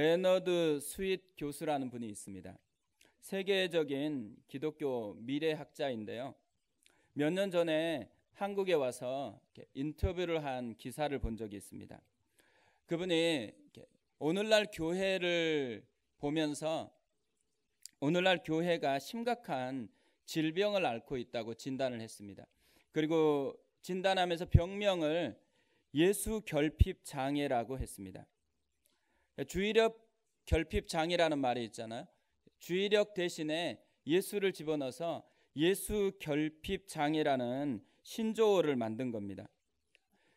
레너드 스윗 교수라는 분이 있습니다. 세계적인 기독교 미래학자인데요. 몇 년 전에 한국에 와서 인터뷰를 한 기사를 본 적이 있습니다. 그분이 오늘날 교회를 보면서 오늘날 교회가 심각한 질병을 앓고 있다고 진단을 했습니다. 그리고 진단하면서 병명을 예수 결핍 장애라고 했습니다. 주의력 결핍 장애라는 말이 있잖아요. 주의력 대신에 예수를 집어넣어서 예수 결핍 장애라는 신조어를 만든 겁니다.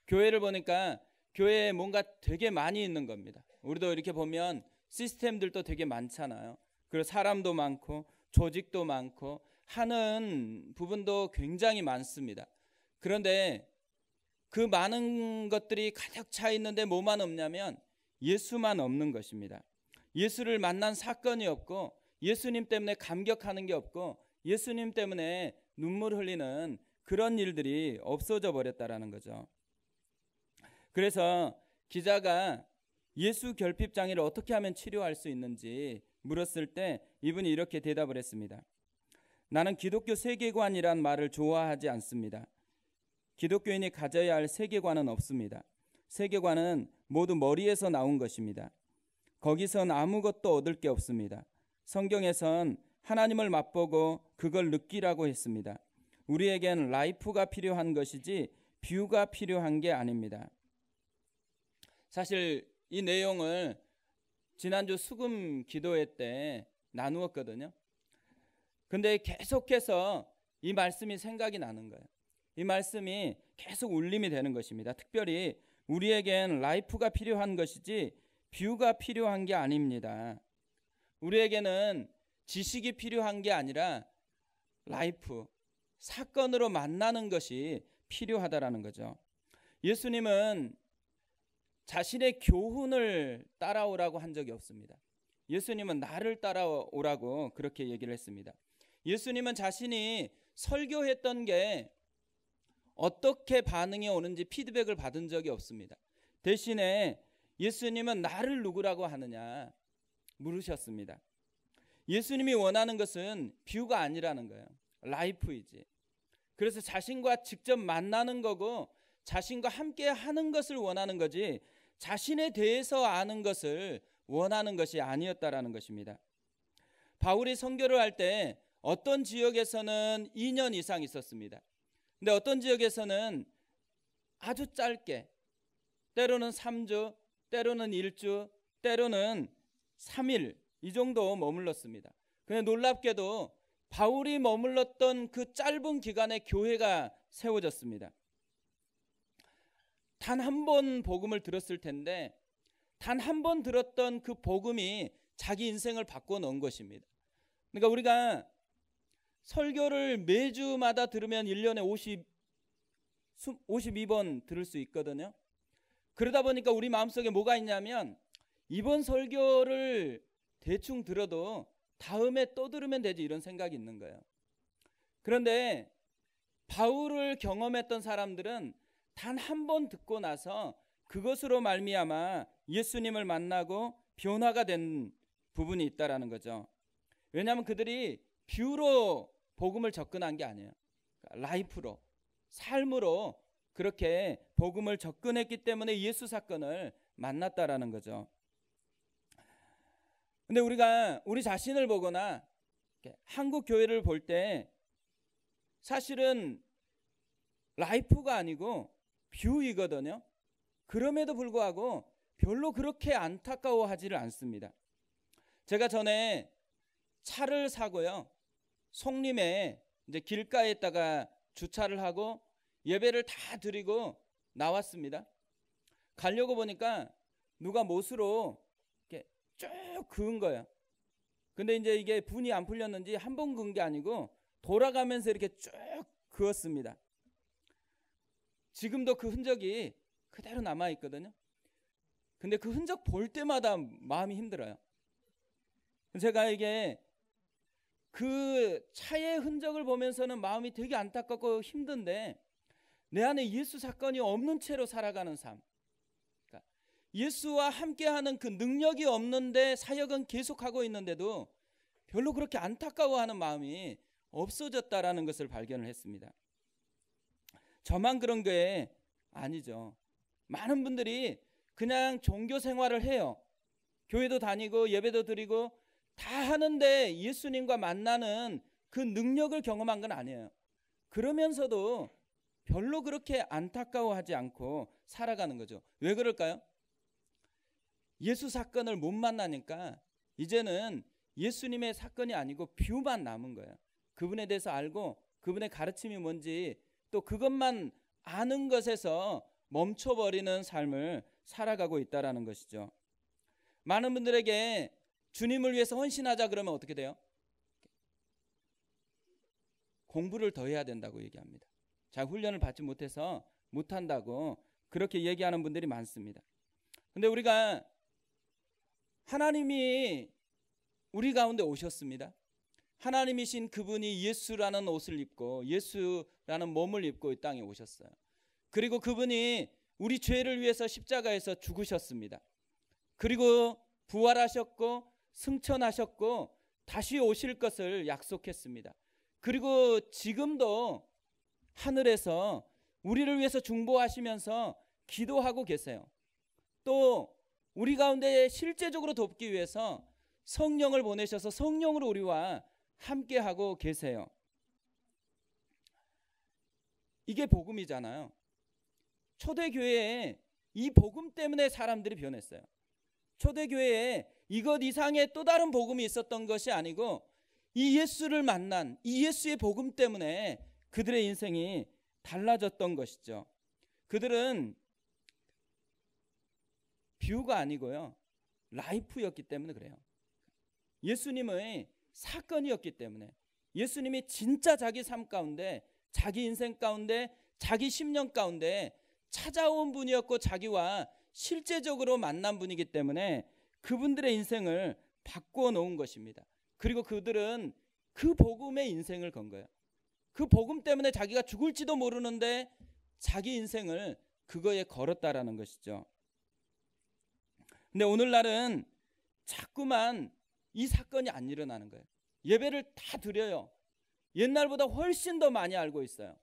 교회를 보니까 교회에 뭔가 되게 많이 있는 겁니다. 우리도 이렇게 보면 시스템들도 되게 많잖아요. 그리고 사람도 많고 조직도 많고 하는 부분도 굉장히 많습니다. 그런데 그 많은 것들이 가득 차 있는데 뭐만 없냐면 예수만 없는 것입니다. 예수를 만난 사건이 없고 예수님 때문에 감격하는 게 없고 예수님 때문에 눈물 흘리는 그런 일들이 없어져 버렸다라는 거죠. 그래서 기자가 예수 결핍 장애를 어떻게 하면 치료할 수 있는지 물었을 때 이분이 이렇게 대답을 했습니다. 나는 기독교 세계관이란 말을 좋아하지 않습니다. 기독교인이 가져야 할 세계관은 없습니다. 세계관은 모두 머리에서 나온 것입니다. 거기선 아무것도 얻을 게 없습니다. 성경에선 하나님을 맛보고 그걸 느끼라고 했습니다. 우리에겐 라이프가 필요한 것이지 뷰가 필요한 게 아닙니다. 사실 이 내용을 지난주 수금 기도회 때 나누었거든요. 근데 계속해서 이 말씀이 생각이 나는 거예요. 이 말씀이 계속 울림이 되는 것입니다. 특별히 우리에겐 라이프가 필요한 것이지 뷰가 필요한 게 아닙니다. 우리에게는 지식이 필요한 게 아니라 라이프, 사건으로 만나는 것이 필요하다라는 거죠. 예수님은 자신의 교훈을 따라오라고 한 적이 없습니다. 예수님은 나를 따라오라고 그렇게 얘기를 했습니다. 예수님은 자신이 설교했던 게 어떻게 반응이 오는지 피드백을 받은 적이 없습니다. 대신에 예수님은 나를 누구라고 하느냐 물으셨습니다. 예수님이 원하는 것은 뷰가 아니라는 거예요. 라이프이지. 그래서 자신과 직접 만나는 거고 자신과 함께 하는 것을 원하는 거지 자신에 대해서 아는 것을 원하는 것이 아니었다라는 것입니다. 바울이 선교를 할 때 어떤 지역에서는 2년 이상 있었습니다. 근데 어떤 지역에서는 아주 짧게 때로는 3주, 때로는 1주, 때로는 3일 이 정도 머물렀습니다. 근데 놀랍게도 바울이 머물렀던 그 짧은 기간에 교회가 세워졌습니다. 단 한 번 복음을 들었을 텐데 단 한 번 들었던 그 복음이 자기 인생을 바꿔놓은 것입니다. 그러니까 우리가 설교를 매주마다 들으면 1년에 52번 들을 수 있거든요. 그러다 보니까 우리 마음속에 뭐가 있냐면 이번 설교를 대충 들어도 다음에 또 들으면 되지 이런 생각이 있는 거예요. 그런데 바울을 경험했던 사람들은 단 한 번 듣고 나서 그것으로 말미암아 예수님을 만나고 변화가 된 부분이 있다라는 거죠. 왜냐하면 그들이 뷰로 복음을 접근한 게 아니에요. 라이프로, 삶으로 그렇게 복음을 접근했기 때문에 예수 사건을 만났다라는 거죠. 근데 우리가 우리 자신을 보거나 한국 교회를 볼 때 사실은 라이프가 아니고 뷰이거든요. 그럼에도 불구하고 별로 그렇게 안타까워하지를 않습니다. 제가 전에 차를 사고요. 송림에 이제 길가에다가 주차를 하고 예배를 다 드리고 나왔습니다. 가려고 보니까 누가 못으로 이렇게 쭉 그은 거예요. 근데 이제 이게 분이 안 풀렸는지 한 번 그은 게 아니고 돌아가면서 이렇게 쭉 그었습니다. 지금도 그 흔적이 그대로 남아 있거든요. 근데 그 흔적 볼 때마다 마음이 힘들어요. 제가 이게 그 차의 흔적을 보면서는 마음이 되게 안타깝고 힘든데 내 안에 예수 사건이 없는 채로 살아가는 삶. 그러니까 예수와 함께하는 그 능력이 없는데 사역은 계속하고 있는데도 별로 그렇게 안타까워하는 마음이 없어졌다라는 것을 발견을 했습니다. 저만 그런 게 아니죠. 많은 분들이 그냥 종교 생활을 해요. 교회도 다니고 예배도 드리고 다 하는데 예수님과 만나는 그 능력을 경험한 건 아니에요. 그러면서도 별로 그렇게 안타까워하지 않고 살아가는 거죠. 왜 그럴까요? 예수 사건을 못 만나니까 이제는 예수님의 사건이 아니고 뷰만 남은 거예요. 그분에 대해서 알고 그분의 가르침이 뭔지 또 그것만 아는 것에서 멈춰버리는 삶을 살아가고 있다는 것이죠. 많은 분들에게 주님을 위해서 헌신하자 그러면 어떻게 돼요? 공부를 더 해야 된다고 얘기합니다. 자, 훈련을 받지 못해서 못한다고 그렇게 얘기하는 분들이 많습니다. 근데 우리가 하나님이 우리 가운데 오셨습니다. 하나님이신 그분이 예수라는 옷을 입고 예수라는 몸을 입고 이 땅에 오셨어요. 그리고 그분이 우리 죄를 위해서 십자가에서 죽으셨습니다. 그리고 부활하셨고 승천하셨고 다시 오실 것을 약속했습니다. 그리고 지금도 하늘에서 우리를 위해서 중보하시면서 기도하고 계세요. 또 우리 가운데 실제적으로 돕기 위해서 성령을 보내셔서 성령으로 우리와 함께하고 계세요. 이게 복음이잖아요. 초대교회에 이 복음 때문에 사람들이 변했어요. 초대교회에 이것 이상의 또 다른 복음이 있었던 것이 아니고 이 예수를 만난 이 예수의 복음 때문에 그들의 인생이 달라졌던 것이죠. 그들은 뷰가 아니고요, 라이프였기 때문에 그래요. 예수님의 사건이었기 때문에, 예수님이 진짜 자기 삶 가운데, 자기 인생 가운데, 자기 심령 가운데 찾아온 분이었고 자기와 실제적으로 만난 분이기 때문에 그분들의 인생을 바꾸어 놓은 것입니다. 그리고 그들은 그 복음의 인생을 건 거예요. 그 복음 때문에 자기가 죽을지도 모르는데 자기 인생을 그거에 걸었다라는 것이죠. 근데 오늘날은 자꾸만 이 사건이 안 일어나는 거예요. 예배를 다 드려요. 옛날보다 훨씬 더 많이 알고 있어요.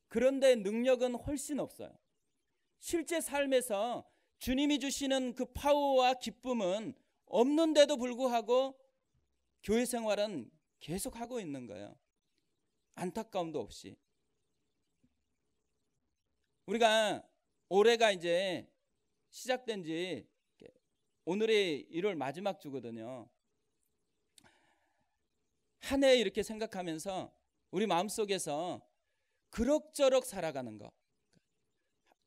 그런데 능력은 훨씬 없어요. 실제 삶에서 주님이 주시는 그 파워와 기쁨은 없는데도 불구하고 교회 생활은 계속하고 있는 거예요. 안타까움도 없이. 우리가 올해가 이제 시작된 지 오늘이 1월 마지막 주거든요. 한 해 이렇게 생각하면서 우리 마음속에서 그럭저럭 살아가는 거,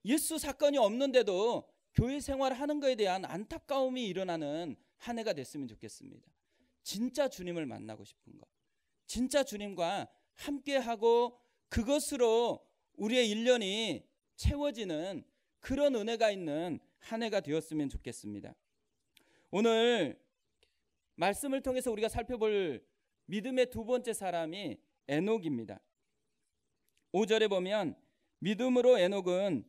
예수 사건이 없는데도 교회 생활하는 것에 대한 안타까움이 일어나는 한 해가 됐으면 좋겠습니다. 진짜 주님을 만나고 싶은 거, 진짜 주님과 함께하고 그것으로 우리의 1년이 채워지는 그런 은혜가 있는 한 해가 되었으면 좋겠습니다. 오늘 말씀을 통해서 우리가 살펴볼 믿음의 두 번째 사람이 에녹입니다. 5절에 보면 믿음으로 에녹은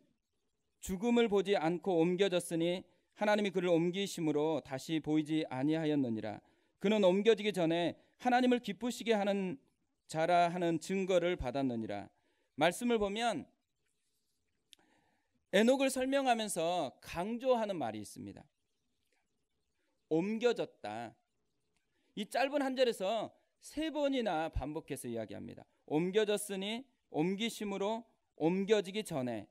죽음을 보지 않고 옮겨졌으니 하나님이 그를 옮기심으로 다시 보이지 아니하였느니라. 그는 옮겨지기 전에 하나님을 기쁘시게 하는 자라 하는 증거를 받았느니라. 말씀을 보면 에녹을 설명하면서 강조하는 말이 있습니다. 옮겨졌다. 이 짧은 한 절에서 3번이나 반복해서 이야기합니다. 옮겨졌으니, 옮기심으로, 옮겨지기 전에.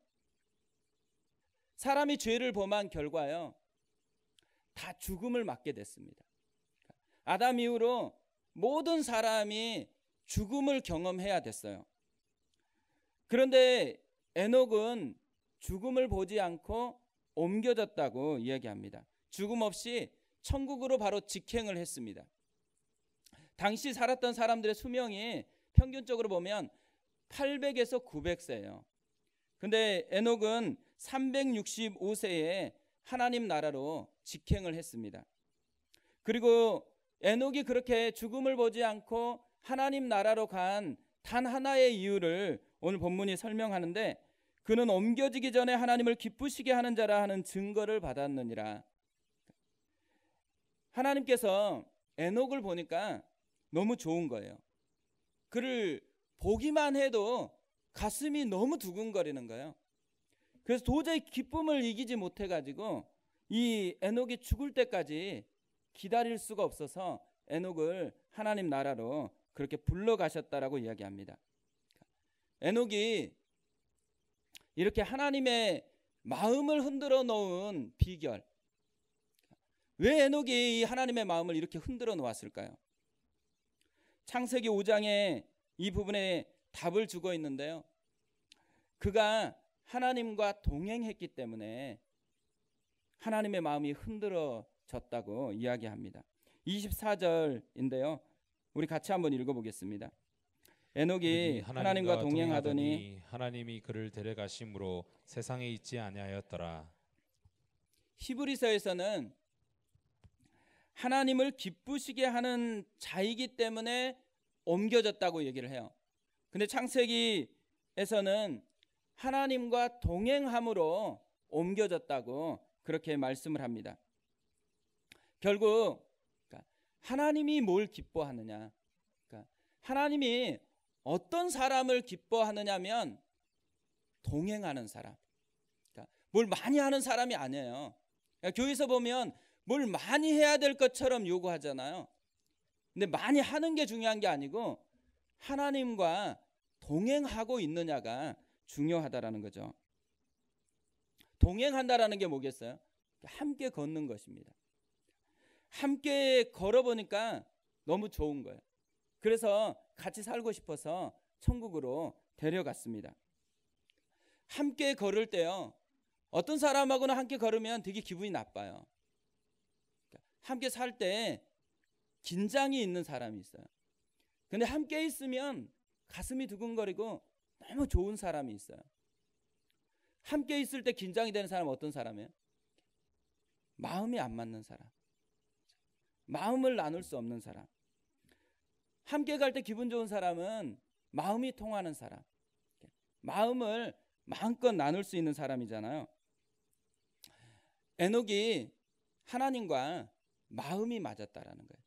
사람이 죄를 범한 결과요, 다 죽음을 맞게 됐습니다. 아담 이후로 모든 사람이 죽음을 경험해야 됐어요. 그런데 에녹은 죽음을 보지 않고 옮겨졌다고 이야기합니다. 죽음 없이 천국으로 바로 직행을 했습니다. 당시 살았던 사람들의 수명이 평균적으로 보면 800에서 900세예요. 근데 에녹은 365세에 하나님 나라로 직행을 했습니다. 그리고 에녹이 그렇게 죽음을 보지 않고 하나님 나라로 간 단 하나의 이유를 오늘 본문이 설명하는데, 그는 옮겨지기 전에 하나님을 기쁘시게 하는 자라 하는 증거를 받았느니라. 하나님께서 에녹을 보니까 너무 좋은 거예요. 그를 보기만 해도 가슴이 너무 두근거리는 거예요. 그래서 도저히 기쁨을 이기지 못해가지고 이 에녹이 죽을 때까지 기다릴 수가 없어서 에녹을 하나님 나라로 그렇게 불러가셨다라고 이야기합니다. 에녹이 이렇게 하나님의 마음을 흔들어 놓은 비결, 왜 에녹이 하나님의 마음을 이렇게 흔들어 놓았을까요? 창세기 5장에 이 부분에 답을 주고 있는데요. 그가 하나님과 동행했기 때문에 하나님의 마음이 흔들어졌다고 이야기합니다. 24절인데요. 우리 같이 한번 읽어보겠습니다. 에녹이 하나님과 동행하더니 하나님이 그를 데려가심으로 세상에 있지 아니하였더라. 히브리서에서는 하나님을 기쁘시게 하는 자이기 때문에 옮겨졌다고 얘기를 해요. 근데 창세기에서는 하나님과 동행함으로 옮겨졌다고 그렇게 말씀을 합니다. 결국 하나님이 뭘 기뻐하느냐, 하나님이 어떤 사람을 기뻐하느냐면 동행하는 사람, 뭘 많이 하는 사람이 아니에요. 교회에서 보면 뭘 많이 해야 될 것처럼 요구하잖아요. 근데 많이 하는 게 중요한 게 아니고 하나님과 동행하고 있느냐가 중요하다라는 거죠. 동행한다라는 게 뭐겠어요? 함께 걷는 것입니다. 함께 걸어보니까 너무 좋은 거예요. 그래서 같이 살고 싶어서 천국으로 데려갔습니다. 함께 걸을 때요, 어떤 사람하고는 함께 걸으면 되게 기분이 나빠요. 함께 살 때 긴장이 있는 사람이 있어요. 근데 함께 있으면 가슴이 두근거리고 너무 좋은 사람이 있어요. 함께 있을 때 긴장이 되는 사람은 어떤 사람이에요? 마음이 안 맞는 사람, 마음을 나눌 수 없는 사람. 함께 갈 때 기분 좋은 사람은 마음이 통하는 사람, 마음을 마음껏 나눌 수 있는 사람이잖아요. 에녹이 하나님과 마음이 맞았다라는 거예요.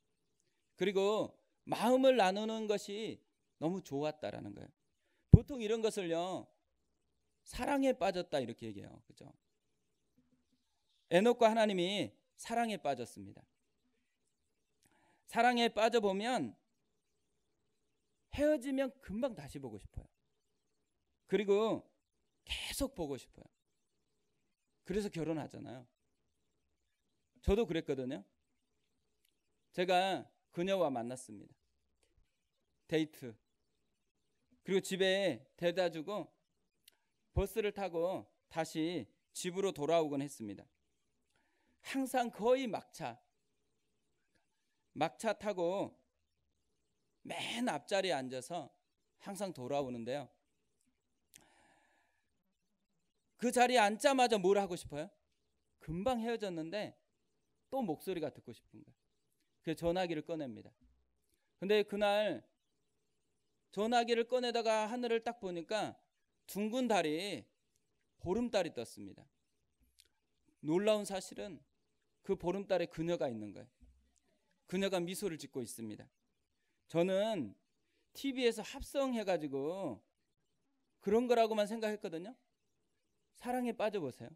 그리고 마음을 나누는 것이 너무 좋았다라는 거예요. 보통 이런 것을요, 사랑에 빠졌다 이렇게 얘기해요. 그죠? 에녹과 하나님이 사랑에 빠졌습니다. 사랑에 빠져보면 헤어지면 금방 다시 보고 싶어요. 그리고 계속 보고 싶어요. 그래서 결혼하잖아요. 저도 그랬거든요. 제가 그녀와 만났습니다. 데이트. 그리고 집에 데려다 주고 버스를 타고 다시 집으로 돌아오곤 했습니다. 항상 거의 막차 타고 맨 앞자리에 앉아서 항상 돌아오는데요. 그 자리에 앉자마자 뭘 하고 싶어요? 금방 헤어졌는데 또 목소리가 듣고 싶은 거예요. 그래서 전화기를 꺼냅니다. 근데 그날 전화기를 꺼내다가 하늘을 딱 보니까 둥근 달이, 보름달이 떴습니다. 놀라운 사실은 그 보름달에 그녀가 있는 거예요. 그녀가 미소를 짓고 있습니다. 저는 TV에서 합성해가지고 그런 거라고만 생각했거든요. 사랑에 빠져보세요.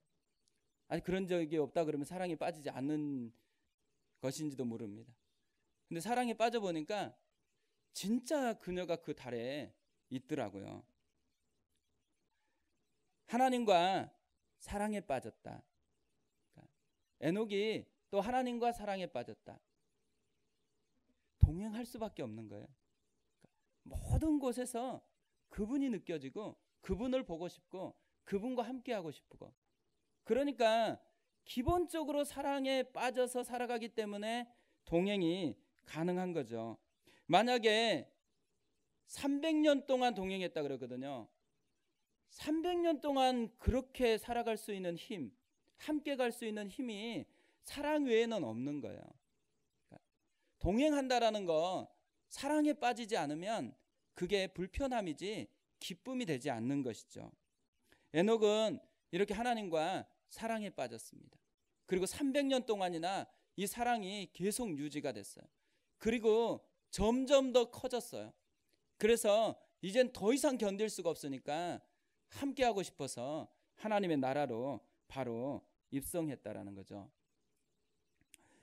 아니, 그런 적이 없다 그러면 사랑에 빠지지 않는 것인지도 모릅니다. 근데 사랑에 빠져보니까 진짜 그녀가 그 달에 있더라고요. 하나님과 사랑에 빠졌다. 에녹이 또 하나님과 사랑에 빠졌다. 동행할 수밖에 없는 거예요. 모든 곳에서 그분이 느껴지고 그분을 보고 싶고 그분과 함께하고 싶고, 그러니까 기본적으로 사랑에 빠져서 살아가기 때문에 동행이 가능한 거죠. 만약에 300년 동안 동행했다 그러거든요. 300년 동안 그렇게 살아갈 수 있는 힘, 함께 갈 수 있는 힘이 사랑 외에는 없는 거예요. 동행한다라는 거, 사랑에 빠지지 않으면 그게 불편함이지 기쁨이 되지 않는 것이죠. 에녹은 이렇게 하나님과 사랑에 빠졌습니다. 그리고 300년 동안이나 이 사랑이 계속 유지가 됐어요. 그리고 점점 더 커졌어요. 그래서 이젠 더 이상 견딜 수가 없으니까 함께하고 싶어서 하나님의 나라로 바로 입성했다라는 거죠.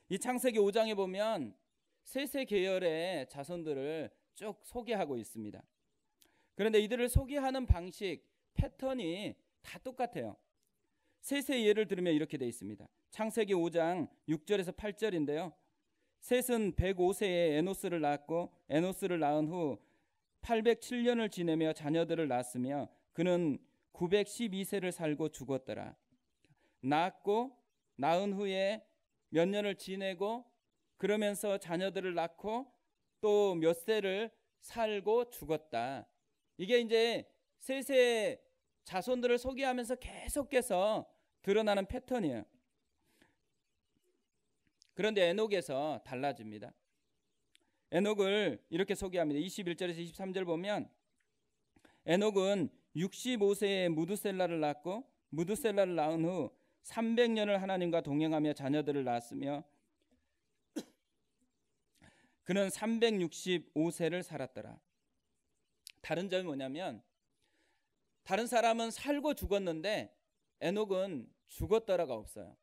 이 창세기 5장에 보면 셋의 계열의 자손들을 쭉 소개하고 있습니다. 그런데 이들을 소개하는 방식, 패턴이 다 똑같아요. 셋의 예를 들으면 이렇게 되어 있습니다. 창세기 5장 6절에서 8절인데요. 셋은 105세에 에노스를 낳았고 에노스를 낳은 후 807년을 지내며 자녀들을 낳았으며 그는 912세를 살고 죽었더라. 낳았고 낳은 후에 몇 년을 지내고 그러면서 자녀들을 낳고 또 몇 세를 살고 죽었다. 이게 이제 셋의 자손들을 소개하면서 계속해서 드러나는 패턴이에요. 그런데 에녹에서 달라집니다. 에녹을 이렇게 소개합니다. 21절에서 23절 보면 에녹은 65세에 무두셀라를 낳았고 무두셀라를 낳은 후 300년을 하나님과 동행하며 자녀들을 낳았으며 그는 365세를 살았더라. 다른 점이 뭐냐면 다른 사람은 살고 죽었는데 에녹은 죽었더라가 없어요.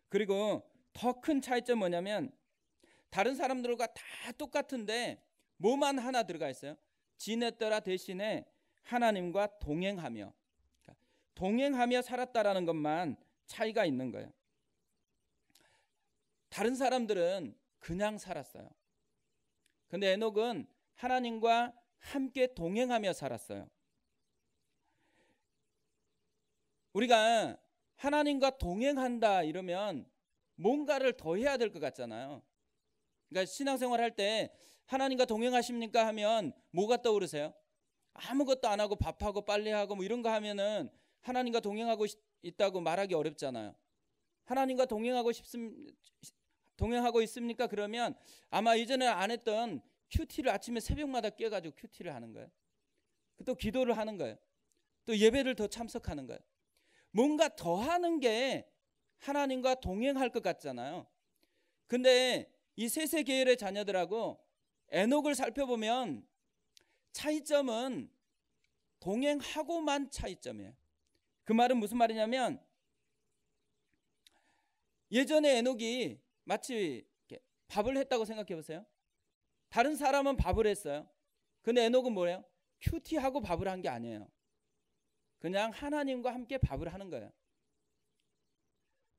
그리고 더 큰 차이점 뭐냐면 다른 사람들과 다 똑같은데 뭐만 하나 들어가 있어요. 지냈더라 대신에 하나님과 동행하며, 그러니까 동행하며 살았다라는 것만 차이가 있는 거예요. 다른 사람들은 그냥 살았어요. 근데 에녹은 하나님과 함께 동행하며 살았어요. 우리가 하나님과 동행한다 이러면 뭔가를 더 해야 될 것 같잖아요. 그러니까 신앙생활 할 때 하나님과 동행하십니까 하면 뭐가 떠오르세요? 아무것도 안 하고 밥하고 빨래하고 뭐 이런 거 하면은 하나님과 동행하고 있다고 말하기 어렵잖아요. 하나님과 동행하고 있습니까? 그러면 아마 이전에 안 했던 큐티를 아침에 새벽마다 깨가지고 큐티를 하는 거예요. 또 기도를 하는 거예요. 또 예배를 더 참석하는 거예요. 뭔가 더 하는 게 하나님과 동행할 것 같잖아요. 근데 이 셋의 계열의 자녀들하고 에녹을 살펴보면 차이점은 동행하고만 차이점이에요. 그 말은 무슨 말이냐면 예전에 에녹이 마치 밥을 했다고 생각해 보세요. 다른 사람은 밥을 했어요. 근데 에녹은 뭐예요? 큐티하고 밥을 한 게 아니에요. 그냥 하나님과 함께 밥을 하는 거예요.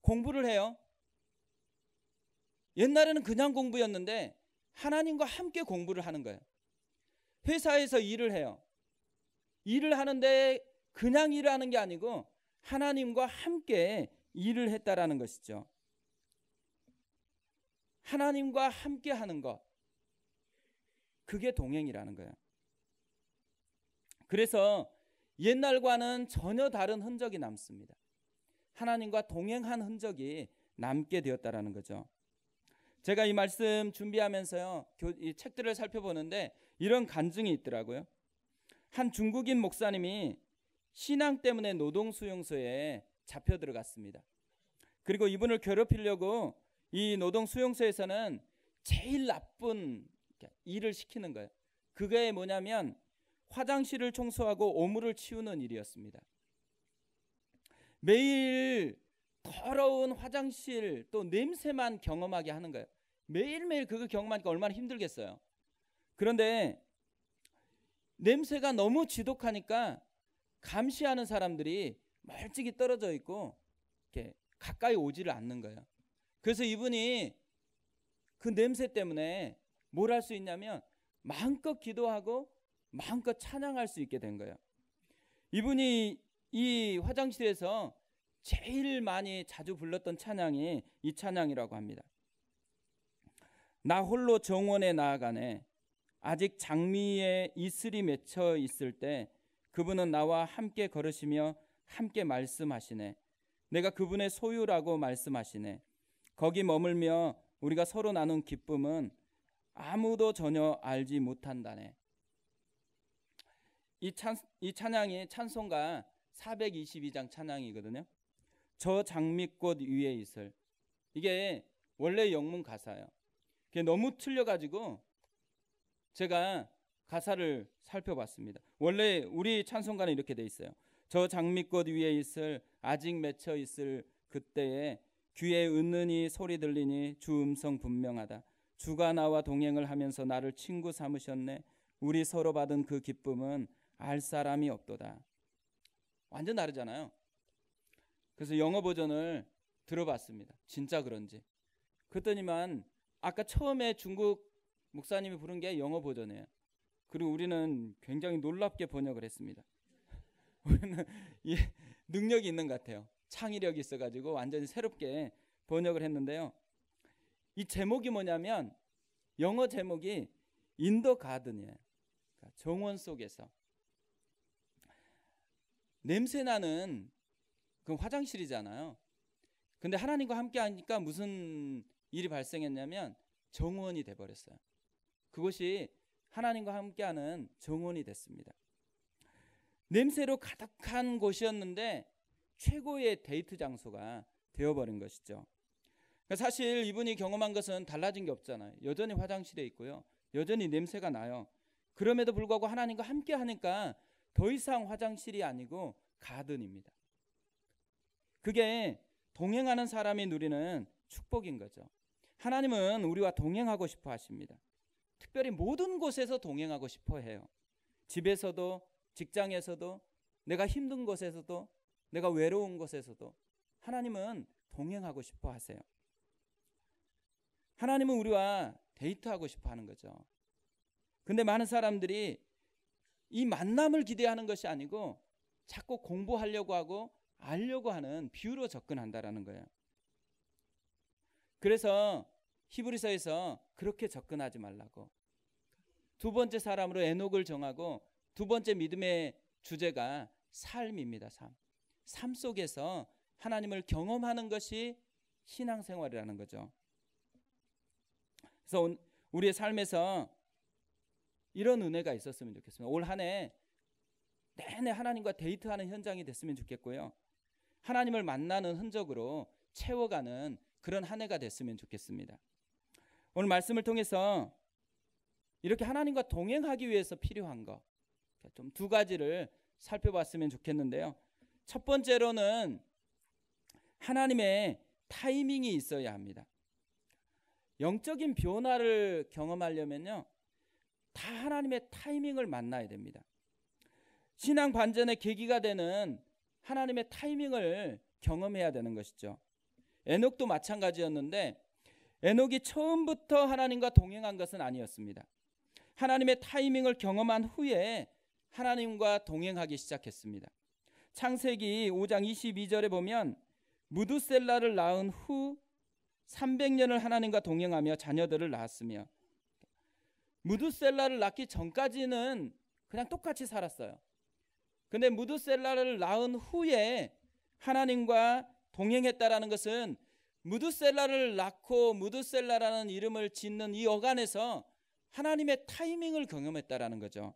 공부를 해요. 옛날에는 그냥 공부였는데 하나님과 함께 공부를 하는 거예요. 회사에서 일을 해요. 일을 하는데 그냥 일을 하는 게 아니고 하나님과 함께 일을 했다라는 것이죠. 하나님과 함께 하는 것, 그게 동행이라는 거예요. 그래서 옛날과는 전혀 다른 흔적이 남습니다. 하나님과 동행한 흔적이 남게 되었다라는 거죠. 제가 이 말씀 준비하면서요, 이 책들을 살펴보는데 이런 간증이 있더라고요. 한 중국인 목사님이 신앙 때문에 노동수용소에 잡혀 들어갔습니다. 그리고 이분을 괴롭히려고 이 노동수용소에서는 제일 나쁜 일을 시키는 거예요. 그게 뭐냐면 화장실을 청소하고 오물을 치우는 일이었습니다. 매일 더러운 화장실 또 냄새만 경험하게 하는 거예요. 매일매일 그거 경험하니까 얼마나 힘들겠어요. 그런데 냄새가 너무 지독하니까 감시하는 사람들이 멀찍이 떨어져 있고 이렇게 가까이 오지를 않는 거예요. 그래서 이분이 그 냄새 때문에 뭘 할 수 있냐면 마음껏 기도하고 마음껏 찬양할 수 있게 된 거예요. 이분이 이 화장실에서 제일 많이 자주 불렀던 찬양이 이 찬양이라고 합니다. 나 홀로 정원에 나아가네. 아직 장미에 이슬이 맺혀 있을 때 그분은 나와 함께 걸으시며 함께 말씀하시네. 내가 그분의 소유라고 말씀하시네. 거기 머물며 우리가 서로 나눈 기쁨은 아무도 전혀 알지 못한다네. 이 찬양이 찬송가 422장 찬양이거든요. 저 장미꽃 위에 있을. 이게 원래 영문 가사예요. 그게 너무 틀려가지고 제가 가사를 살펴봤습니다. 원래 우리 찬송가는 이렇게 돼 있어요. 저 장미꽃 위에 있을 아직 맺혀 있을 그때에 귀에 은은히 소리 들리니 주 음성 분명하다. 주가 나와 동행을 하면서 나를 친구 삼으셨네. 우리 서로 받은 그 기쁨은 알 사람이 없도다. 완전 다르잖아요. 그래서 영어 버전을 들어봤습니다. 진짜 그런지. 그랬더니만 아까 처음에 중국 목사님이 부른 게 영어 버전이에요. 그리고 우리는 굉장히 놀랍게 번역을 했습니다. 우리는 이 능력이 있는 것 같아요. 창의력이 있어가지고 완전히 새롭게 번역을 했는데요. 이 제목이 뭐냐면 영어 제목이 In the Garden이에요. 그러니까 정원 속에서. 냄새나는 그 화장실이잖아요. 근데 하나님과 함께 하니까 무슨 일이 발생했냐면 정원이 돼버렸어요. 그것이 하나님과 함께하는 정원이 됐습니다. 냄새로 가득한 곳이었는데 최고의 데이트 장소가 되어버린 것이죠. 사실 이분이 경험한 것은 달라진 게 없잖아요. 여전히 화장실에 있고요. 여전히 냄새가 나요. 그럼에도 불구하고 하나님과 함께 하니까 더 이상 화장실이 아니고 가든입니다. 그게 동행하는 사람이 누리는 축복인 거죠. 하나님은 우리와 동행하고 싶어 하십니다. 특별히 모든 곳에서 동행하고 싶어 해요. 집에서도, 직장에서도, 내가 힘든 곳에서도, 내가 외로운 곳에서도 하나님은 동행하고 싶어 하세요. 하나님은 우리와 데이트하고 싶어 하는 거죠. 근데 많은 사람들이 이 만남을 기대하는 것이 아니고 자꾸 공부하려고 하고 알려고 하는 비유로 접근한다라는 거예요. 그래서 히브리서에서 그렇게 접근하지 말라고. 두 번째 사람으로 에녹을 정하고 두 번째 믿음의 주제가 삶입니다. 삶 속에서 하나님을 경험하는 것이 신앙생활이라는 거죠. 그래서 우리의 삶에서 이런 은혜가 있었으면 좋겠습니다. 올 한 해 내내 하나님과 데이트하는 현장이 됐으면 좋겠고요. 하나님을 만나는 흔적으로 채워가는 그런 한 해가 됐으면 좋겠습니다. 오늘 말씀을 통해서 이렇게 하나님과 동행하기 위해서 필요한 것 좀 두 가지를 살펴봤으면 좋겠는데요. 첫 번째로는 하나님의 타이밍이 있어야 합니다. 영적인 변화를 경험하려면요, 다 하나님의 타이밍을 만나야 됩니다. 신앙 반전의 계기가 되는 하나님의 타이밍을 경험해야 되는 것이죠. 에녹도 마찬가지였는데 에녹이 처음부터 하나님과 동행한 것은 아니었습니다. 하나님의 타이밍을 경험한 후에 하나님과 동행하기 시작했습니다. 창세기 5장 22절에 보면 무두셀라를 낳은 후 300년을 하나님과 동행하며 자녀들을 낳았으며, 무두셀라를 낳기 전까지는 그냥 똑같이 살았어요. 근데 무두셀라를 낳은 후에 하나님과 동행했다라는 것은 무두셀라를 낳고 무두셀라라는 이름을 짓는 이 어간에서 하나님의 타이밍을 경험했다라는 거죠.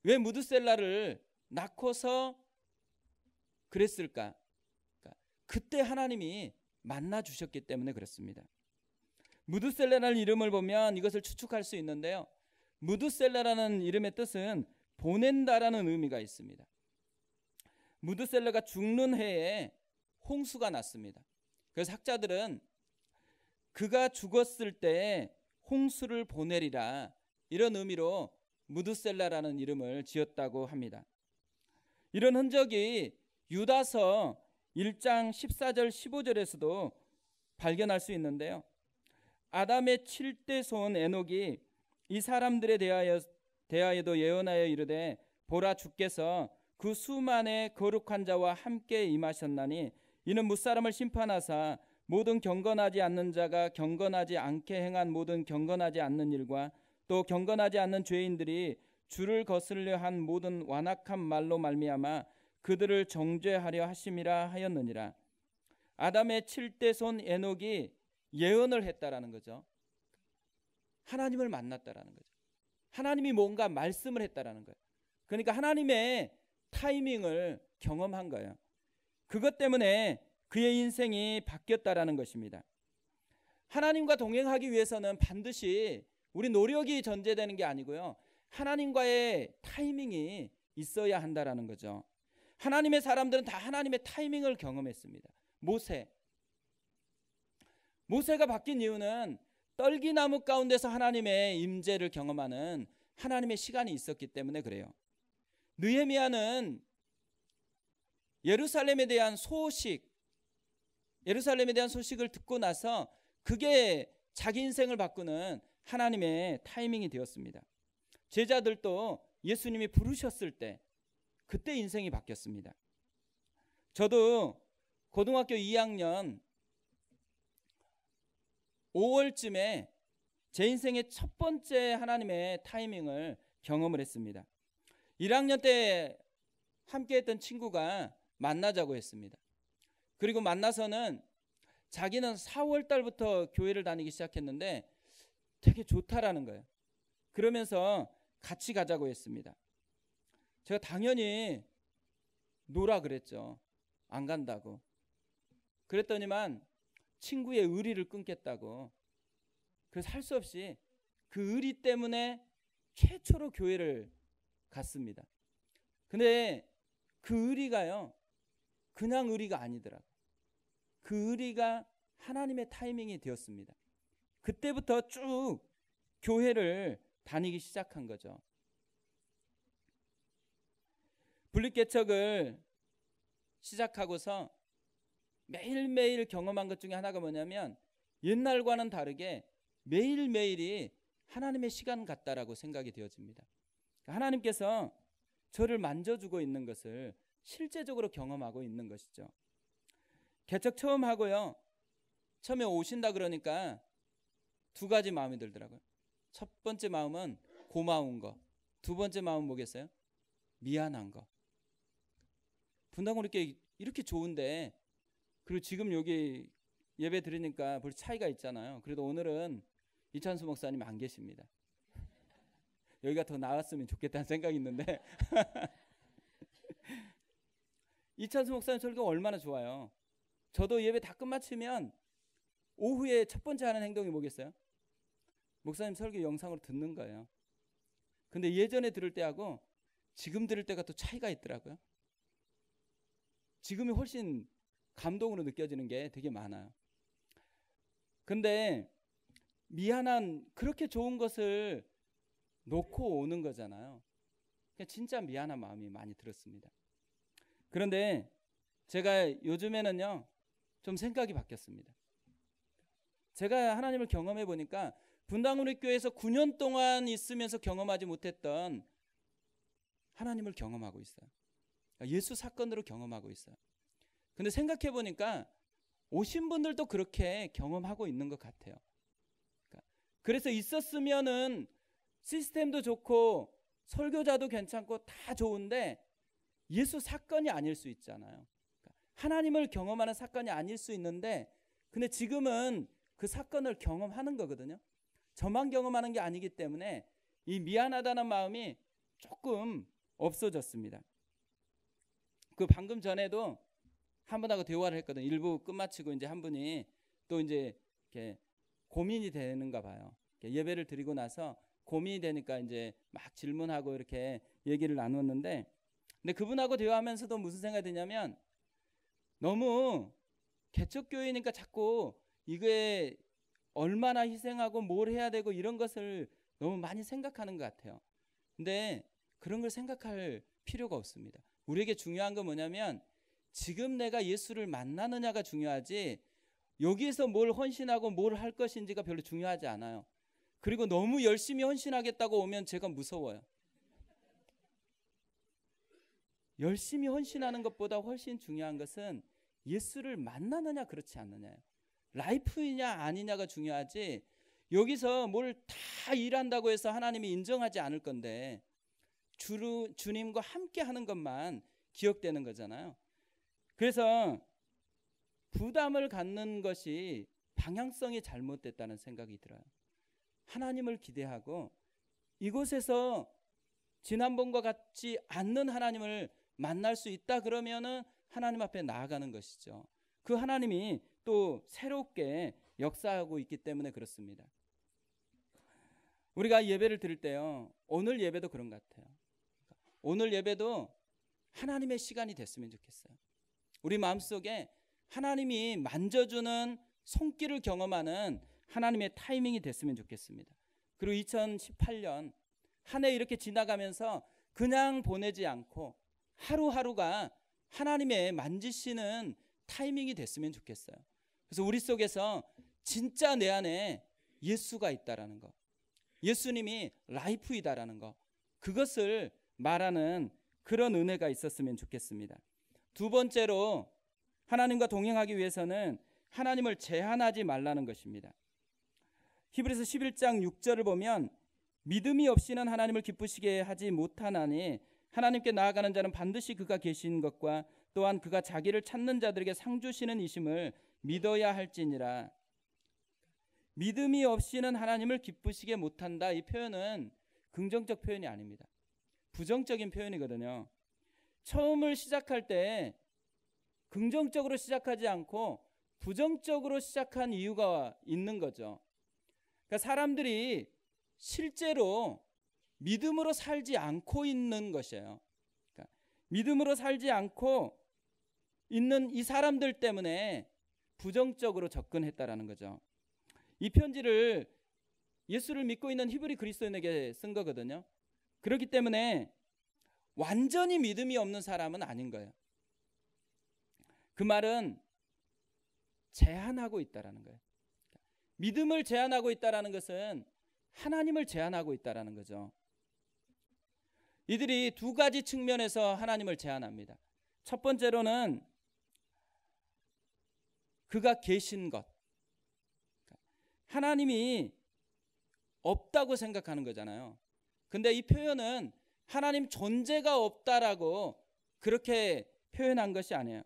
왜 무두셀라를 낳고서 그랬을까? 그때 하나님이 만나 주셨기 때문에 그렇습니다. 무두셀라라는 이름을 보면 이것을 추측할 수 있는데요. 무두셀라라는 이름의 뜻은 보낸다라는 의미가 있습니다. 무두셀라가 죽는 해에 홍수가 났습니다. 그래서 학자들은 그가 죽었을 때 홍수를 보내리라, 이런 의미로 무두셀라라는 이름을 지었다고 합니다. 이런 흔적이 유다서 1장 14절 15절에서도 발견할 수 있는데요. 아담의 7대 손 에녹이 이 사람들에 대하여도 예언하여 이르되 보라, 주께서 그 수만의 거룩한 자와 함께 임하셨나니 이는 무사람을 심판하사 모든 경건하지 않는 자가 경건하지 않게 행한 모든 경건하지 않는 일과 또 경건하지 않는 죄인들이 주를 거스르려 한 모든 완악한 말로 말미암아 그들을 정죄하려 하심이라 하였느니라. 아담의 7대 손 에녹이 예언을 했다라는 거죠. 하나님을 만났다라는 거죠. 하나님이 뭔가 말씀을 했다라는 거예요. 그러니까 하나님의 타이밍을 경험한 거예요. 그것 때문에 그의 인생이 바뀌었다라는 것입니다. 하나님과 동행하기 위해서는 반드시 우리 노력이 전제되는 게 아니고요. 하나님과의 타이밍이 있어야 한다라는 거죠. 하나님의 사람들은 다 하나님의 타이밍을 경험했습니다. 모세가 바뀐 이유는 떨기나무 가운데서 하나님의 임재를 경험하는 하나님의 시간이 있었기 때문에 그래요. 느헤미야는 예루살렘에 대한 소식을 듣고 나서 그게 자기 인생을 바꾸는 하나님의 타이밍이 되었습니다. 제자들도 예수님이 부르셨을 때 그때 인생이 바뀌었습니다. 저도 고등학교 2학년 5월쯤에 제 인생의 첫 번째 하나님의 타이밍을 경험을 했습니다. 1학년 때 함께 했던 친구가 만나자고 했습니다. 그리고 만나서는 자기는 4월 달부터 교회를 다니기 시작했는데 되게 좋다라는 거예요. 그러면서 같이 가자고 했습니다. 제가 당연히 노라 그랬죠. 안 간다고. 그랬더니만 친구의 의리를 끊겠다고. 그래서 할 수 없이 그 의리 때문에 최초로 교회를 갔습니다. 근데 그 의리가요, 그냥 의리가 아니더라고요. 그 의리가 하나님의 타이밍이 되었습니다. 그때부터 쭉 교회를 다니기 시작한 거죠. 분립개척을 시작하고서 매일매일 경험한 것 중에 하나가 뭐냐면 옛날과는 다르게 매일매일이 하나님의 시간 같다라고 생각이 되어집니다. 하나님께서 저를 만져주고 있는 것을 실제적으로 경험하고 있는 것이죠. 개척 처음 하고요. 처음에 오신다 그러니까 두 가지 마음이 들더라고요. 첫 번째 마음은 고마운 거. 두 번째 마음은 뭐겠어요? 미안한 거. 분당으로 이렇게 좋은데, 그리고 지금 여기 예배 드리니까 벌써 차이가 있잖아요. 그래도 오늘은 이찬수 목사님 안 계십니다. 여기가 더 나았으면 좋겠다는 생각이 있는데 이찬수 목사님 설교가 얼마나 좋아요. 저도 예배 다 끝마치면 오후에 첫 번째 하는 행동이 뭐겠어요? 목사님 설교 영상으로 듣는 거예요. 근데 예전에 들을 때하고 지금 들을 때가 또 차이가 있더라고요. 지금이 훨씬 감동으로 느껴지는 게 되게 많아요. 근데 미안한, 그렇게 좋은 것을 놓고 오는 거잖아요. 진짜 미안한 마음이 많이 들었습니다. 그런데 제가 요즘에는요, 좀 생각이 바뀌었습니다. 제가 하나님을 경험해 보니까 분당우리교회에서 9년 동안 있으면서 경험하지 못했던 하나님을 경험하고 있어요. 예수 사건으로 경험하고 있어요. 근데 생각해 보니까 오신 분들도 그렇게 경험하고 있는 것 같아요. 그래서 있었으면은 시스템도 좋고 설교자도 괜찮고 다 좋은데 예수 사건이 아닐 수 있잖아요. 하나님을 경험하는 사건이 아닐 수 있는데, 근데 지금은 그 사건을 경험하는 거거든요. 저만 경험하는 게 아니기 때문에 이 미안하다는 마음이 조금 없어졌습니다. 그 방금 전에도 한 분하고 대화를 했거든요. 일부 끝마치고 이제 한 분이 또 이제 이렇게 고민이 되는가 봐요. 예배를 드리고 나서 고민이 되니까 이제 막 질문하고 이렇게 얘기를 나눴는데, 근데 그분하고 대화하면서도 무슨 생각이 드냐면, 너무 개척교회니까 자꾸 이게 얼마나 희생하고 뭘 해야 되고 이런 것을 너무 많이 생각하는 것 같아요. 근데 그런 걸 생각할 필요가 없습니다. 우리에게 중요한 건 뭐냐면 지금 내가 예수를 만나느냐가 중요하지, 여기에서 뭘 헌신하고 뭘 할 것인지가 별로 중요하지 않아요. 그리고 너무 열심히 헌신하겠다고 오면 제가 무서워요. 열심히 헌신하는 것보다 훨씬 중요한 것은 예수를 만나느냐 그렇지 않느냐예요. 라이프이냐 아니냐가 중요하지, 여기서 뭘 다 일한다고 해서 하나님이 인정하지 않을 건데 주님과 함께 하는 것만 기억되는 거잖아요. 그래서 부담을 갖는 것이 방향성이 잘못됐다는 생각이 들어요. 하나님을 기대하고 이곳에서 지난번과 같지 않는 하나님을 만날 수 있다 그러면은 하나님 앞에 나아가는 것이죠. 그 하나님이 또 새롭게 역사하고 있기 때문에 그렇습니다. 우리가 예배를 드릴 때요, 오늘 예배도 그런 것 같아요. 오늘 예배도 하나님의 시간이 됐으면 좋겠어요. 우리 마음속에 하나님이 만져주는 손길을 경험하는 하나님의 타이밍이 됐으면 좋겠습니다. 그리고 2018년 한 해 이렇게 지나가면서 그냥 보내지 않고 하루하루가 하나님의 만지시는 타이밍이 됐으면 좋겠어요. 그래서 우리 속에서 진짜 내 안에 예수가 있다라는 거, 예수님이 라이프이다라는 거, 그것을 말하는 그런 은혜가 있었으면 좋겠습니다. 두 번째로 하나님과 동행하기 위해서는 하나님을 제한하지 말라는 것입니다. 히브리서 11장 6절을 보면 믿음이 없이는 하나님을 기쁘시게 하지 못하나니 하나님께 나아가는 자는 반드시 그가 계신 것과 또한 그가 자기를 찾는 자들에게 상 주시는 이심을 믿어야 할지니라. 믿음이 없이는 하나님을 기쁘시게 못한다. 이 표현은 긍정적 표현이 아닙니다. 부정적인 표현이거든요. 처음을 시작할 때 긍정적으로 시작하지 않고 부정적으로 시작한 이유가 있는 거죠. 그러니까 사람들이 실제로 믿음으로 살지 않고 있는 것이에요. 그러니까 믿음으로 살지 않고 있는 이 사람들 때문에 부정적으로 접근했다라는 거죠. 이 편지를 예수를 믿고 있는 히브리 그리스도인에게 쓴 거거든요. 그렇기 때문에 완전히 믿음이 없는 사람은 아닌 거예요. 그 말은 제한하고 있다라는 거예요. 믿음을 제한하고 있다라는 것은 하나님을 제한하고 있다라는 거죠. 이들이 두 가지 측면에서 하나님을 제한합니다. 첫 번째로는 그가 계신 것, 하나님이 없다고 생각하는 거잖아요. 근데 이 표현은 하나님 존재가 없다라고 그렇게 표현한 것이 아니에요.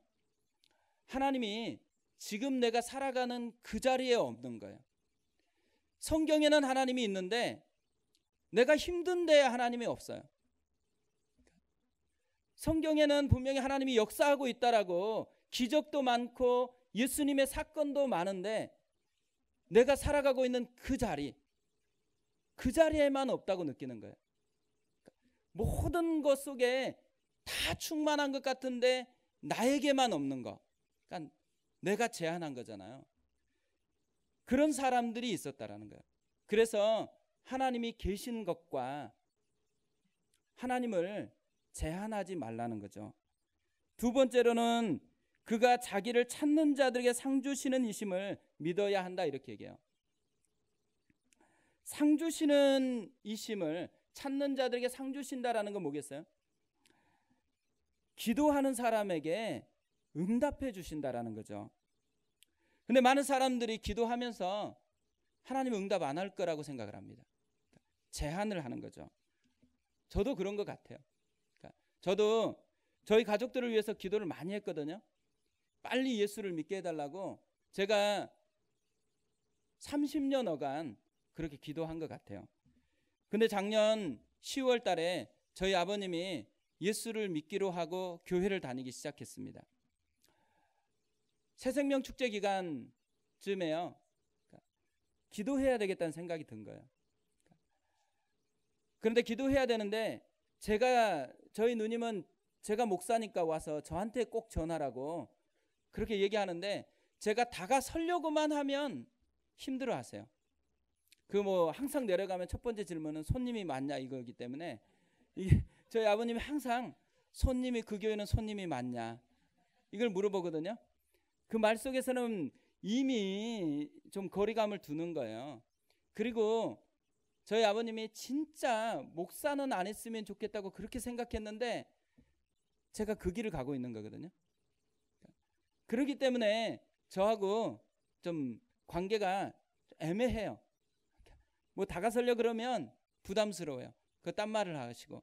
하나님이 지금 내가 살아가는 그 자리에 없는 거예요. 성경에는 하나님이 있는데 내가 힘든데 하나님이 없어요. 성경에는 분명히 하나님이 역사하고 있다라고 기적도 많고 예수님의 사건도 많은데 내가 살아가고 있는 그 자리에만 없다고 느끼는 거예요. 모든 것 속에 다 충만한 것 같은데 나에게만 없는 거. 그러니까 내가 제한한 거잖아요. 그런 사람들이 있었다라는 거예요. 그래서 하나님이 계신 것과 하나님을 제한하지 말라는 거죠. 두 번째로는 그가 자기를 찾는 자들에게 상 주시는 이심을 믿어야 한다 이렇게 얘기해요. 상 주시는 이심을 찾는 자들에게 상 주신다라는 건 뭐겠어요? 기도하는 사람에게 응답해 주신다라는 거죠. 근데 많은 사람들이 기도하면서 하나님 응답 안 할 거라고 생각을 합니다. 제한을 하는 거죠. 저도 그런 것 같아요. 저도 저희 가족들을 위해서 기도를 많이 했거든요. 빨리 예수를 믿게 해달라고 제가 30년여간 그렇게 기도한 것 같아요. 근데 작년 10월 달에 저희 아버님이 예수를 믿기로 하고 교회를 다니기 시작했습니다. 새생명 축제 기간쯤에요. 기도해야 되겠다는 생각이 든 거예요. 그런데 기도해야 되는데 저희 누님은 제가 목사니까 와서 저한테 꼭 전하라고 그렇게 얘기하는데 제가 다가서려고만 하면 힘들어하세요. 항상 내려가면 첫 번째 질문은 손님이 많냐 이거기 때문에 저희 아버님이 항상 그 교회는 손님이 많냐 이걸 물어보거든요. 그 말 속에서는 이미 좀 거리감을 두는 거예요. 그리고 저희 아버님이 진짜 목사는 안 했으면 좋겠다고 그렇게 생각했는데 제가 그 길을 가고 있는 거거든요. 그렇기 때문에 저하고 좀 관계가 애매해요. 다가서려 그러면 부담스러워요. 딴 말을 하시고.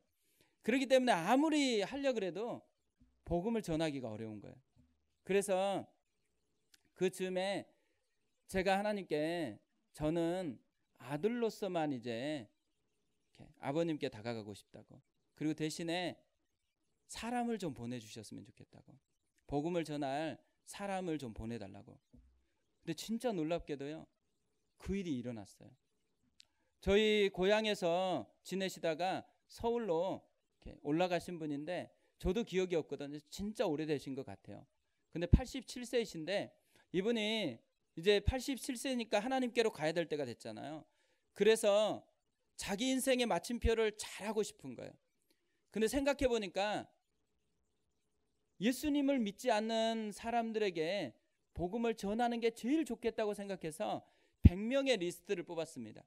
그렇기 때문에 아무리 하려 그래도 복음을 전하기가 어려운 거예요. 그래서 그 즈음에 제가 하나님께 저는 아들로서만 이제 아버님께 다가가고 싶다고. 그리고 대신에 사람을 좀 보내주셨으면 좋겠다고. 복음을 전할 사람을 좀 보내달라고. 근데 진짜 놀랍게도요, 그 일이 일어났어요. 저희 고향에서 지내시다가 서울로 이렇게 올라가신 분인데 저도 기억이 없거든요. 진짜 오래되신 것 같아요. 근데 87세이신데 이분이 이제 87세니까 하나님께로 가야 될 때가 됐잖아요. 그래서 자기 인생의 마침표를 잘하고 싶은 거예요. 근데 생각해 보니까 예수님을 믿지 않는 사람들에게 복음을 전하는 게 제일 좋겠다고 생각해서 100명의 리스트를 뽑았습니다.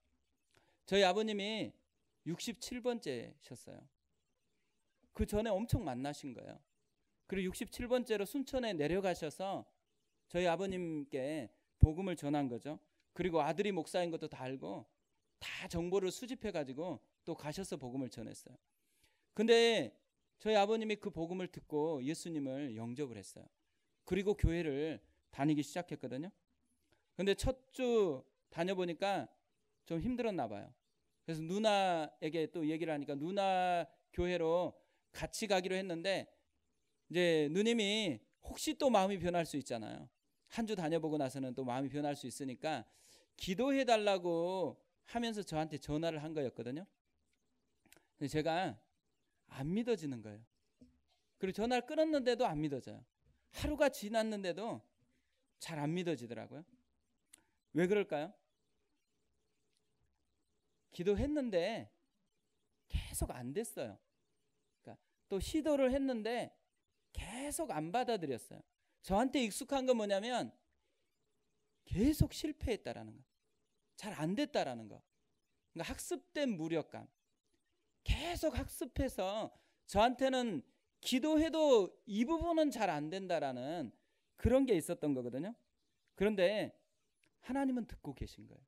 저희 아버님이 67번째셨어요. 그 전에 엄청 만나신 거예요. 그리고 67번째로 순천에 내려가셔서 저희 아버님께 복음을 전한 거죠. 그리고 아들이 목사인 것도 다 알고 다 정보를 수집해가지고 또 가셔서 복음을 전했어요. 근데 저희 아버님이 그 복음을 듣고 예수님을 영접을 했어요. 그리고 교회를 다니기 시작했거든요. 근데 첫 주 다녀보니까 좀 힘들었나 봐요. 그래서 누나에게 또 얘기를 하니까 누나 교회로 같이 가기로 했는데 이제 누님이 혹시 또 마음이 변할 수 있잖아요. 한 주 다녀보고 나서는 또 마음이 변할 수 있으니까 기도해달라고 하면서 저한테 전화를 한 거였거든요. 근데 제가 안 믿어지는 거예요. 그리고 전화를 끊었는데도 안 믿어져요. 하루가 지났는데도 잘 안 믿어지더라고요. 왜 그럴까요? 기도했는데 계속 안 됐어요. 그러니까 또 시도를 했는데 계속 안 받아들였어요. 저한테 익숙한 건 뭐냐면 계속 실패했다라는 거, 잘 안 됐다라는 거. 그러니까 학습된 무력감. 계속 학습해서 저한테는 기도해도 이 부분은 잘 안 된다라는 그런 게 있었던 거거든요. 그런데 하나님은 듣고 계신 거예요.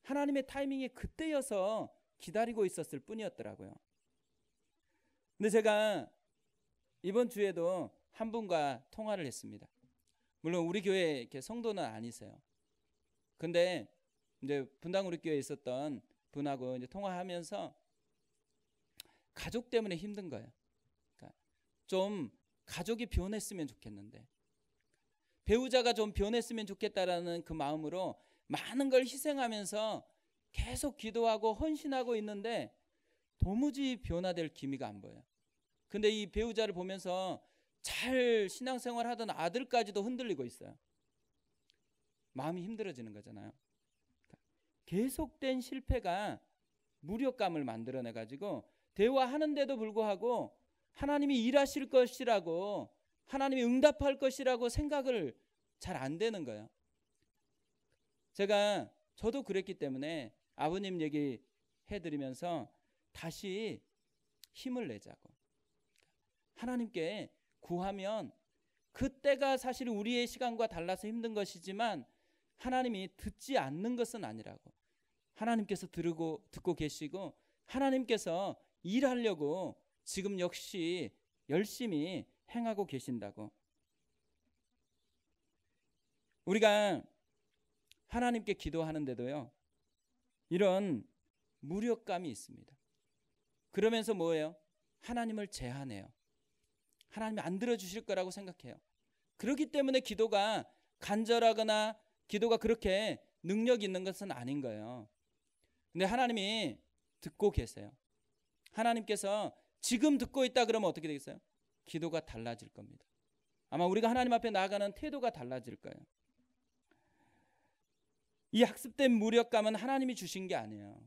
하나님의 타이밍이 그때여서 기다리고 있었을 뿐이었더라고요. 근데 제가 이번 주에도 한 분과 통화를 했습니다. 물론 우리 교회 이렇게 성도는 아니세요. 근데 이제 분당 우리 교회에 있었던 분하고 이제 통화하면서 가족 때문에 힘든 거예요. 그러니까 좀 가족이 변했으면 좋겠는데, 배우자가 좀 변했으면 좋겠다라는 그 마음으로 많은 걸 희생하면서 계속 기도하고 헌신하고 있는데 도무지 변화될 기미가 안 보여요. 근데 이 배우자를 보면서 잘 신앙생활 하던 아들까지도 흔들리고 있어요. 마음이 힘들어지는 거잖아요. 계속된 실패가 무력감을 만들어내가지고 대화하는데도 불구하고 하나님이 일하실 것이라고, 하나님이 응답할 것이라고 생각을 잘 안 되는 거예요. 저도 그랬기 때문에 아버님 얘기 해드리면서 다시 힘을 내자고. 하나님께 구하면 그때가 사실 우리의 시간과 달라서 힘든 것이지만 하나님이 듣지 않는 것은 아니라고. 하나님께서 듣고 계시고 하나님께서 일하려고 지금 역시 열심히 행하고 계신다고. 우리가 하나님께 기도하는데도요, 이런 무력감이 있습니다. 그러면서 뭐예요? 하나님을 제한해요. 하나님이 안 들어주실 거라고 생각해요. 그렇기 때문에 기도가 간절하거나 기도가 그렇게 능력 있는 것은 아닌 거예요. 근데 하나님이 듣고 계세요. 하나님께서 지금 듣고 있다 그러면 어떻게 되겠어요? 기도가 달라질 겁니다. 아마 우리가 하나님 앞에 나아가는 태도가 달라질 거예요. 이 학습된 무력감은 하나님이 주신 게 아니에요.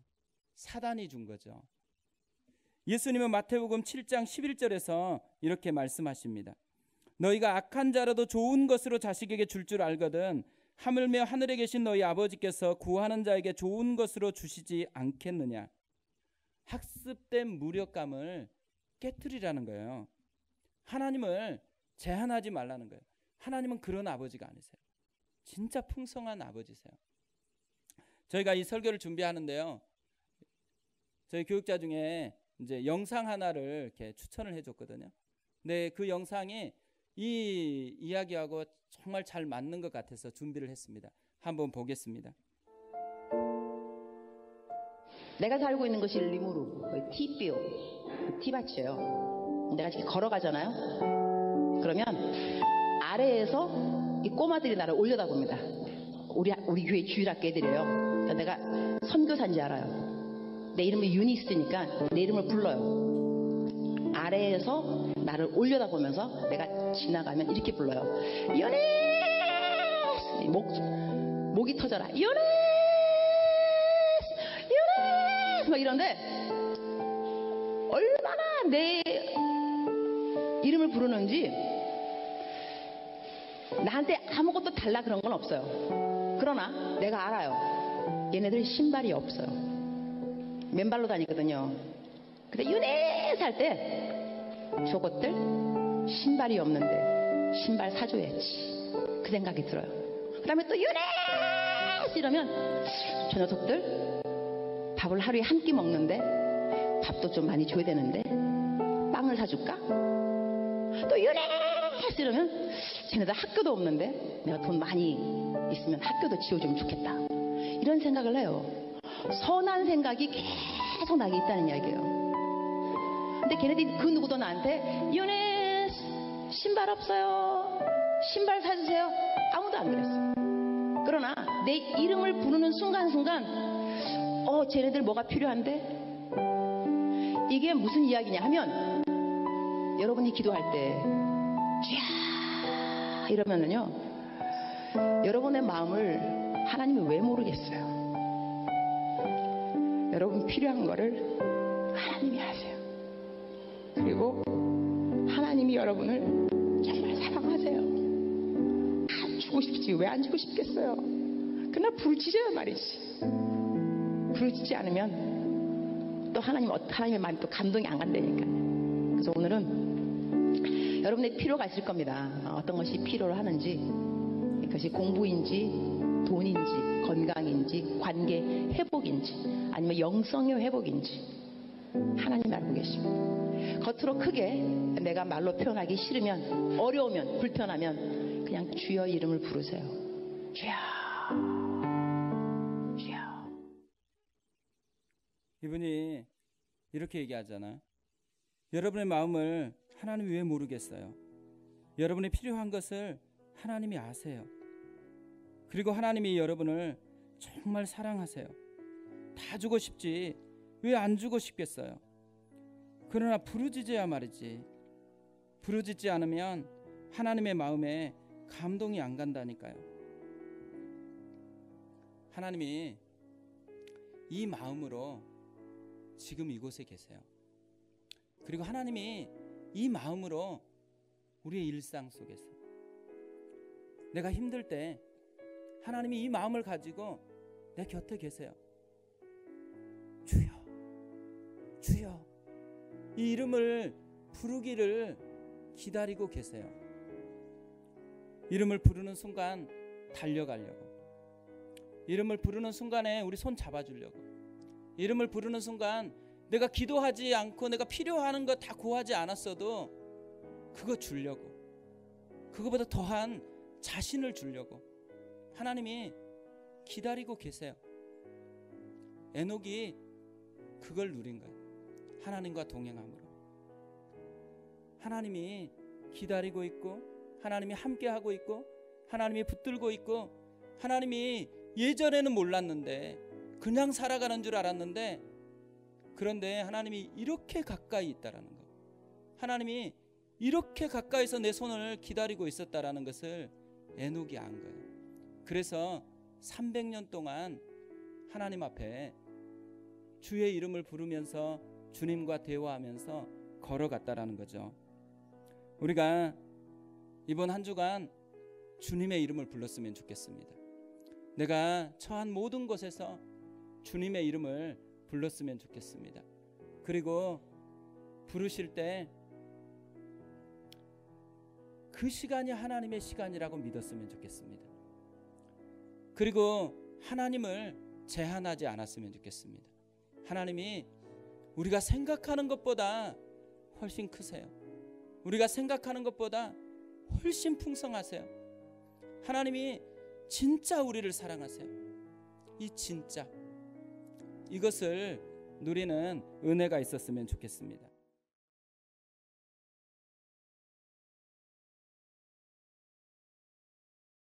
사단이 준 거죠. 예수님은 마태복음 7장 11절에서 이렇게 말씀하십니다. 너희가 악한 자라도 좋은 것으로 자식에게 줄 줄 알거든 하물며 하늘에 계신 너희 아버지께서 구하는 자에게 좋은 것으로 주시지 않겠느냐. 학습된 무력감을 깨트리라는 거예요. 하나님을 제한하지 말라는 거예요. 하나님은 그런 아버지가 아니세요. 진짜 풍성한 아버지세요. 저희가 이 설교를 준비하는데요, 저희 교육자 중에 이제 영상 하나를 이렇게 추천을 해줬거든요. 근데 그 영상이 이 이야기하고 정말 잘 맞는 것 같아서 준비를 했습니다. 한번 보겠습니다. 내가 살고 있는 것이 리무르, 티비오, 티밭이에요. 내가 이렇게 걸어가잖아요. 그러면 아래에서 이 꼬마들이 나를 올려다봅니다. 우리 교회 주일학교 애들이에요. 그러니까 내가 선교사인지 알아요. 내 이름이 유니스니까 내 이름을 불러요. 아래에서 나를 올려다보면서 내가 지나가면 이렇게 불러요. 유니스! 목이 터져라. 유니스! 유니스! 막 이런데 얼마나 내 이름을 부르는지 나한테 아무것도 달라 그런 건 없어요. 그러나 내가 알아요. 얘네들 신발이 없어요. 맨발로 다니거든요. 근데 유니스 할 때 저것들 신발이 없는데 신발 사줘야지 그 생각이 들어요. 그 다음에 또 유니스 이러면 저 녀석들 밥을 하루에 한 끼 먹는데 밥도 좀 많이 줘야 되는데 빵을 사줄까? 또 유니스 이러면 쟤네들 학교도 없는데 내가 돈 많이 있으면 학교도 지어주면 좋겠다. 이런 생각을 해요. 선한 생각이 계속 나게 있다는 이야기예요. 근데 걔네들이 그 누구도 나한테 유니스 신발 없어요, 신발 사주세요, 아무도 안 그랬어요. 그러나 내 이름을 부르는 순간순간 쟤네들 뭐가 필요한데? 이게 무슨 이야기냐 하면 여러분이 기도할 때 쥐야 이러면은요, 여러분의 마음을 하나님이 왜 모르겠어요. 여러분 필요한 거를 하나님이 아세요. 그리고 하나님이 여러분을 정말 사랑하세요. 안 주고 싶지 왜 안 주고 싶겠어요. 그러나 부르짖어야 말이지. 부르짖지 않으면 또 하나님의 마음이 또 감동이 안 간다니까. 그래서 오늘은 여러분의 필요가 있을 겁니다. 어떤 것이 필요로 하는지, 그것이 공부인지 돈인지 건강인지 관계 회복인지 아니면 영성의 회복인지 하나님 알고 계십니다. 겉으로 크게 내가 말로 표현하기 싫으면, 어려우면, 불편하면 그냥 주여 이름을 부르세요. 주여, 주여. 이분이 이렇게 얘기하잖아요. 여러분의 마음을 하나님이 왜 모르겠어요. 여러분이 필요한 것을 하나님이 아세요. 그리고 하나님이 여러분을 정말 사랑하세요. 다 주고 싶지 왜 안 주고 싶겠어요. 그러나 부르짖어야 말이지. 부르짖지 않으면 하나님의 마음에 감동이 안 간다니까요. 하나님이 이 마음으로 지금 이곳에 계세요. 그리고 하나님이 이 마음으로 우리의 일상 속에서 내가 힘들 때 하나님이 이 마음을 가지고 내 곁에 계세요. 주여, 주여, 이 이름을 부르기를 기다리고 계세요. 이름을 부르는 순간 달려가려고, 이름을 부르는 순간에 우리 손 잡아주려고, 이름을 부르는 순간 내가 기도하지 않고 내가 필요한 거 다 구하지 않았어도 그거 주려고, 그거보다 더한 자신을 주려고 하나님이 기다리고 계세요. 에녹이 그걸 누린 거예요. 하나님과 동행함으로. 하나님이 기다리고 있고, 하나님이 함께하고 있고, 하나님이 붙들고 있고, 하나님이 예전에는 몰랐는데 그냥 살아가는 줄 알았는데, 그런데 하나님이 이렇게 가까이 있다라는 거, 하나님이 이렇게 가까이서 내 손을 기다리고 있었다라는 것을 에녹이 안 거예요. 그래서 300년 동안 하나님 앞에 주의 이름을 부르면서 주님과 대화하면서 걸어갔다라는 거죠. 우리가 이번 한 주간 주님의 이름을 불렀으면 좋겠습니다. 내가 처한 모든 곳에서 주님의 이름을 불렀으면 좋겠습니다. 그리고 부르실 때 그 시간이 하나님의 시간이라고 믿었으면 좋겠습니다. 그리고 하나님을 제한하지 않았으면 좋겠습니다. 하나님이 우리가 생각하는 것보다 훨씬 크세요. 우리가 생각하는 것보다 훨씬 풍성하세요. 하나님이 진짜 우리를 사랑하세요. 이 진짜, 이것을 누리는 은혜가 있었으면 좋겠습니다.